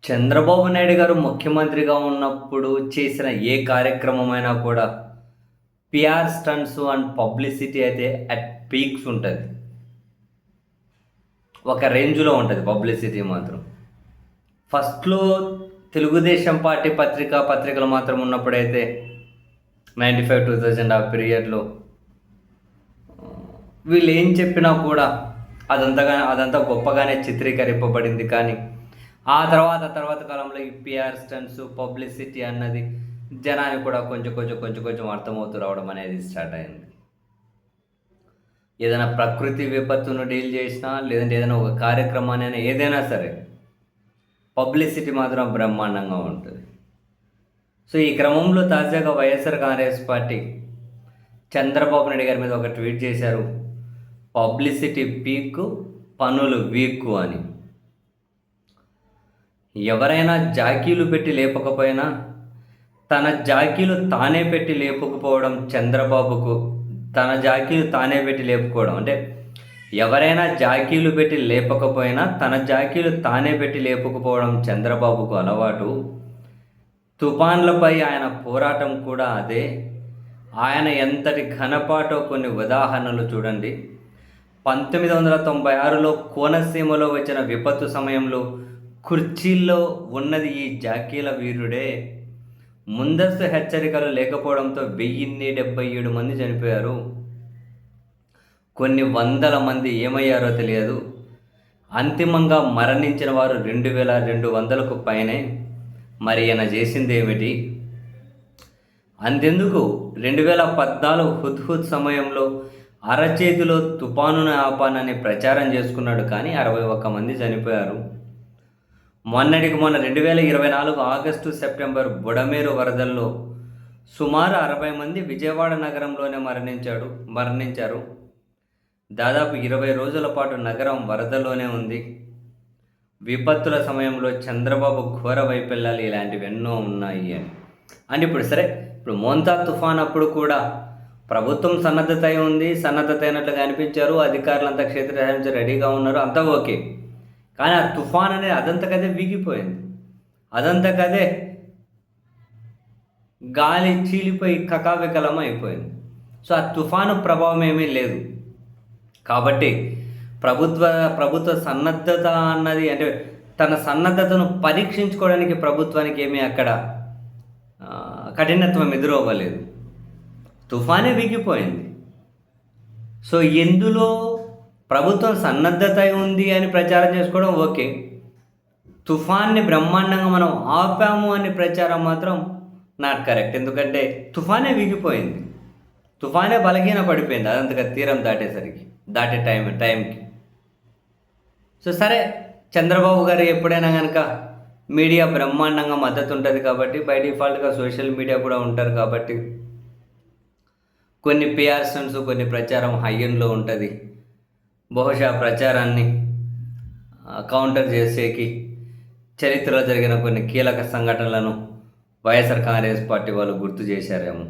చంద్రబాబు నాయుడు గారు ముఖ్యమంత్రిగా ఉన్నప్పుడు చేసిన ఏ కార్యక్రమమైనా కూడా పిఆర్ స్టంట్స్ అండ్ పబ్లిసిటీ అయితే అట్ పీక్స్ ఉంటుంది. ఒక రేంజ్‌లో ఉంటది పబ్లిసిటీ మాత్రం. ఫస్ట్‌లో తెలుగుదేశం పార్టీ పత్రికలు మాత్రం ఉన్నప్పుడైతే 95, 2000 ఆ పీరియడ్‌లో వీళ్ళు ఏం చెప్పినా కూడా అదంతా గొప్పగానే చిత్రీకరింపబడింది. కానీ ఆ తర్వాత కాలంలో ఈ పిఆర్ స్టంట్స్, పబ్లిసిటీ అన్నది జనానికి కూడా కొంచెం అర్థమవుతూ రావడం అనేది స్టార్ట్ అయింది. ఏదైనా ప్రకృతి విపత్తును డీల్ చేసినా, లేదంటే ఏదైనా ఒక కార్యక్రమాన్ని ఏదైనా సరే పబ్లిసిటీ మాత్రం బ్రహ్మాండంగా ఉంటుంది. సో ఈ క్రమంలో తాజాగా వైఎస్ఆర్ కాంగ్రెస్ పార్టీ చంద్రబాబు నాయుడు గారి మీద ఒక ట్వీట్ చేశారు. పబ్లిసిటీ పీక్, పనులు వీక్ అని. ఎవరైనా జాకీలు పెట్టి లేపకపోయినా తన జాకీలు తానే పెట్టి లేపుకుపోవడం చంద్రబాబుకు, తన జాకీలు తానే పెట్టి లేపుకోవడం అంటే ఎవరైనా జాకీలు పెట్టి లేపకపోయినా తన జాకీలు తానే పెట్టి లేపుకుపోవడం చంద్రబాబుకు అలవాటు. తుఫాన్లపై ఆయన పోరాటం కూడా అదే. ఆయన ఎంతటి ఘనపాటో కొన్ని ఉదాహరణలు చూడండి. 1996లో కోనసీమలో వచ్చిన విపత్తు సమయంలో కుర్చీల్లో ఉన్నది ఈ జాకీల వీరుడే. ముందస్తు హెచ్చరికలు లేకపోవడంతో 1077 మంది చనిపోయారు. కొన్ని వందల మంది ఏమయ్యారో తెలియదు. అంతిమంగా మరణించిన వారు 2200కు పైనే. మరి ఈయన చేసింది ఏమిటి? అంతెందుకు 2014 హుద్హుద్ సమయంలో అరచేతిలో తుపానును ఆపానని ప్రచారం చేసుకున్నాడు. కానీ 61 మంది చనిపోయారు. మొన్న 2024 ఆగస్టు, సెప్టెంబర్ బుడమేరు వరదల్లో సుమారు 60 మంది విజయవాడ నగరంలోనే మరణించారు. దాదాపు 20 రోజుల పాటు నగరం వరదలోనే ఉంది. విపత్తుల సమయంలో చంద్రబాబు ఘోర వైఫల్యాలు ఇలాంటివి ఎన్నో ఉన్నాయి అని. అంటే ఇప్పుడు మోంతా తుఫాన్ అప్పుడు కూడా ప్రభుత్వం సన్నద్ధత ఉంది, సన్నద్ధత అయినట్లుగా అనిపించారు. అధికారులంతా క్షేత్రస్థాయి రెడీగా ఉన్నారు, అంతా ఓకే. కానీ ఆ తుఫాన్ అనేది అదంతకదే వీగిపోయింది. అదంతకదే గాలి చీలిపోయి కకావికలం అయిపోయింది. సో ఆ తుఫాను ప్రభావం ఏమీ లేదు. కాబట్టి ప్రభుత్వ సన్నద్ధత అన్నది అంటే తన సన్నద్ధతను పరీక్షించుకోవడానికి ప్రభుత్వానికి ఏమీ అక్కడ కఠినత్వం ఎదురవ్వలేదు. తుఫానే వీగిపోయింది. సో ఎందులో ప్రభుత్వం సన్నద్ధత ఉంది అని ప్రచారం చేసుకోవడం ఓకే. తుఫాన్ని బ్రహ్మాండంగా మనం ఆపాము అని ప్రచారం మాత్రం నాట్ కరెక్ట్. ఎందుకంటే తుఫానే వీగిపోయింది, తుఫానే బలహీన పడిపోయింది అదంతగా తీరం దాటే టైంకి. సో సరే, చంద్రబాబు గారు ఎప్పుడైనా కనుక మీడియా బ్రహ్మాండంగా మద్దతు ఉంటుంది కాబట్టి, బై డిఫాల్ట్గా సోషల్ మీడియా కూడా ఉంటారు కాబట్టి కొన్ని పిఆర్ స్టంట్స్, కొన్ని ప్రచారం హైయన్లో ఉంటుంది. బహుశా ప్రచారాన్ని కౌంటర్ చేసేకి చరిత్రలో జరిగిన కొన్ని కీలక సంఘటనలను వైఎస్ఆర్ కాంగ్రెస్ పార్టీ వాళ్ళు గుర్తు చేశారేమో.